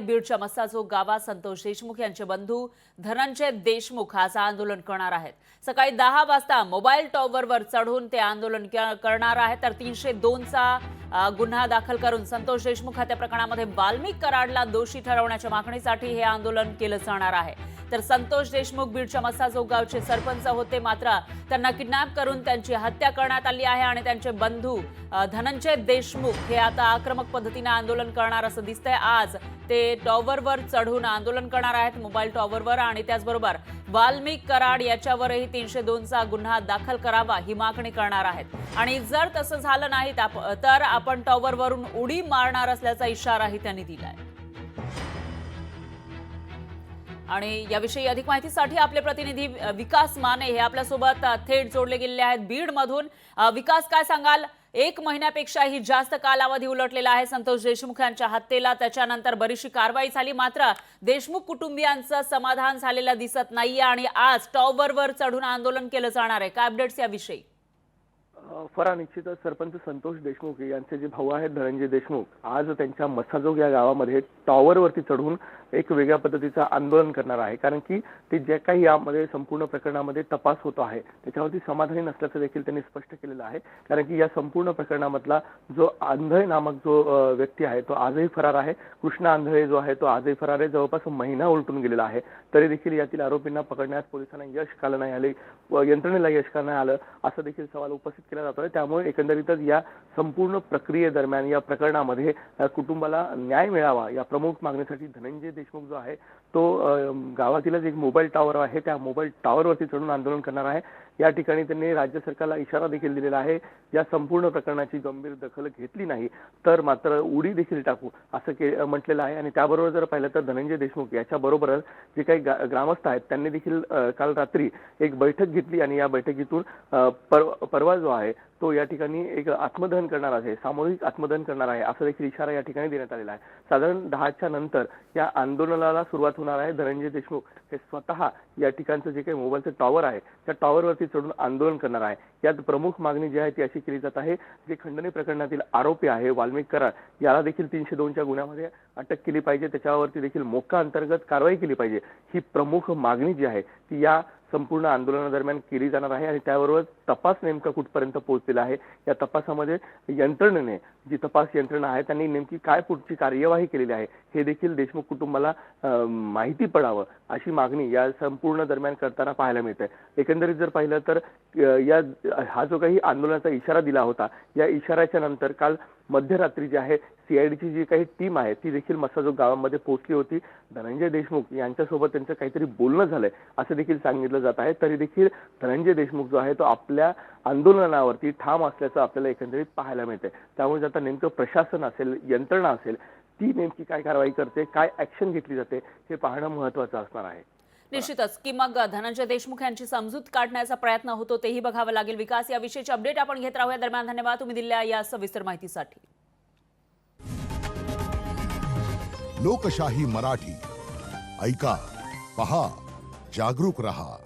आहे बीडच्या मस्साजोग गावात संतोष देशमुख यांचे बंधू धनंजय देशमुख आज आंदोलन करणार आहेत। सकाळी 10 वाजता मोबाईल टॉवरवर चढून ते आंदोलन करणार आहेत। तर 302 चा गुन्हा दाखल करून संतोष देशमुख हत्या प्रकरणामध्ये वाल्मिक कराडला दोषी ठरवण्याच्या मागणीसाठी हे आंदोलन केलं जाणार आहे। तर संतोष देशमुख बीडच्या मस्साजोग गावचे सरपंच होते, मात्र त्यांना किडनॅप करून त्यांची हत्या करण्यात आली आहे आणि त्यांचे बंधू धनंजय देशमुख हे आता आक्रमक पद्धतीने आंदोलन करणार असं दिसतंय। आज ते टॉवरवर चढून आंदोलन करणार आहेत, मोबाईल टॉवरवर, आणि त्याचबरोबर वाल्मिक कराड याच्यावरही 302 चा गुन्हा दाखल करावा ही मागणी करणार आहेत। आणि जर तसं झालं नाही तर आपण टॉवरवरून उडी मारणार असल्याचा इशाराही त्यांनी दिलाय। आणि याविषयी अधिक माहितीसाठी आपले प्रतिनिधी विकास माने हे आपल्यासोबत थेट जोडले गेलेले आहेत बीड मधून। विकास, काय सांगाल? 1 महिन्यापेक्षाही जास्त कालावधी उलटलेला आहे संतोष देशमुख यांच्या हत्येला। त्याच्यानंतर बरीचशी कारवाई झाली, मात्र देशमुख कुटुंबियांचं समाधान झालेलं दिसत नाहीये आणि आज टॉवरवर चढून आंदोलन केलं जाणार आहे। काय अपडेट्स याविषयी? फरा निश्चितच सरपंच संतोष देशमुख यांचे जे भाऊ आहेत धनंजय देशमुख आज त्यांच्या मस्साजोग या गावामध्ये टॉवरवरती चढून एक वेगळ्या पद्धतीचं आंदोलन करणार आहे। कारण की ते जे काही यामध्ये संपूर्ण प्रकरणामध्ये तपास होतो आहे त्याच्यावरती समाधानी नसल्याचं देखील त्यांनी स्पष्ट केलेलं आहे। कारण की या संपूर्ण प्रकरणामधला जो आंधळे नामक जो व्यक्ती आहे तो आजही फरार आहे। कृष्णा आंधळे जो आहे तो आजही फरार आहे। जवळपास महिना उलटून गेलेला आहे, तरी देखील यातील आरोपींना पकडण्यात पोलिसांना यश का नाही आले, यंत्रणेला यश का नाही आलं, असं देखील सवाल उपस्थित केला जातोय। त्यामुळे एकंदरीतच या संपूर्ण प्रक्रियेदरम्यान या प्रकरणामध्ये कुटुंबाला न्याय मिळावा या प्रमुख मागणीसाठी धनंजय देशमुख जो आहे तो गावातीलच एक मोबाईल टॉवर आहे त्या मोबाईल टॉवरवरती चढून आंदोलन करणार आहे। या ठिकाणी त्यांनी राज्य सरकारला इशारा देखील दिलेला आहे, या संपूर्ण प्रकरणाची गंभीर दखल घेतली नाही तर मात्र उडी देखील टाकू असं म्हटलेलं आहे। आणि त्याबरोबर जर पाहिलं तर धनंजय देशमुख याच्याबरोबरच जे काही ग्रामस्थ आहेत त्यांनी देखील काल रात्री एक बैठक घेतली आणि या बैठकीतून परवा जो आहे तो या ठिकाणी एक आत्मदहन करणार आहे, सामूहिक आत्मदहन करणार आहे असा देखील इशारा या ठिकाणी देण्यात आलेला आहे। साधारण 10च्या नंतर या आंदोलनाला सुरुवात होणार आहे। धनंजय देशमुख हे स्वतः या ठिकाणचं जे काही मोबाईलचं टॉवर आहे त्या टॉवरवरती चढून आंदोलन करणार आहे। यात प्रमुख मागणी जी आहे ती अशी केली जात आहे, जे खंडणी प्रकरणातील आरोपी आहे वाल्मिक कराड याला देखील 302 च्या गुन्ह्यामध्ये अटक केली पाहिजे, त्याच्यावरती देखील मोक्का अंतर्गत कारवाई केली पाहिजे, ही प्रमुख मागणी जी आहे ती या संपूर्ण आंदोलनादरम्यान केली जाणार आहे। आणि त्याबरोबर तपास नेमका कुठपर्यंत पोहोचलेला आहे, या तपासामध्ये यंत्रणेने जी तपास यंत्रणा आहे त्यांनी नेमकी काय पुढची कार्यवाही केलेली आहे हे देखील देशमुख कुटुंबाला माहिती पडावं अशी मागणी या संपूर्ण दरम्यान करताना पाहायला मिळते। एकंदरीत जर पाहिलं तर हा जो काही आंदोलनाचा इशारा दिला होता या इशाऱ्याच्या नंतर काल मध्यरात्री जी आहे सीआयडीची जी काही टीम आहे ती देखील मस्साजोग गावामध्ये पोहोचली होती। धनंजय देशमुख यांच्यासोबत त्यांचं काहीतरी बोलणं झालंय असं देखील सांगितलं जात आहे। तरी देखील धनंजय देशमुख जो आहे तो आपल्या आंदोलनावरती ठाम असल्याचं आपल्याला एकंदरीत पाहायला मिळते। त्यामुळे आता नेमकं प्रशासन असेल, यंत्रणा असेल, ती नेमकी काय कारवाई करते, काय ऍक्शन घेतली जाते हे पाहणं महत्त्वाचं असणार आहे। निश्चितच की मग धनंजय देशमुख यांची समजूत काढण्याचा प्रयत्न होतो तेही बघावं लागेल। विकास, याविषयीची अपडेट आपण घेत राहूया। दरम्यान धन्यवाद तुम्ही दिलेल्या या सविस्तर माहितीसाठी। लोकशाही मराठी ऐका, पहा, जागरूक रहा।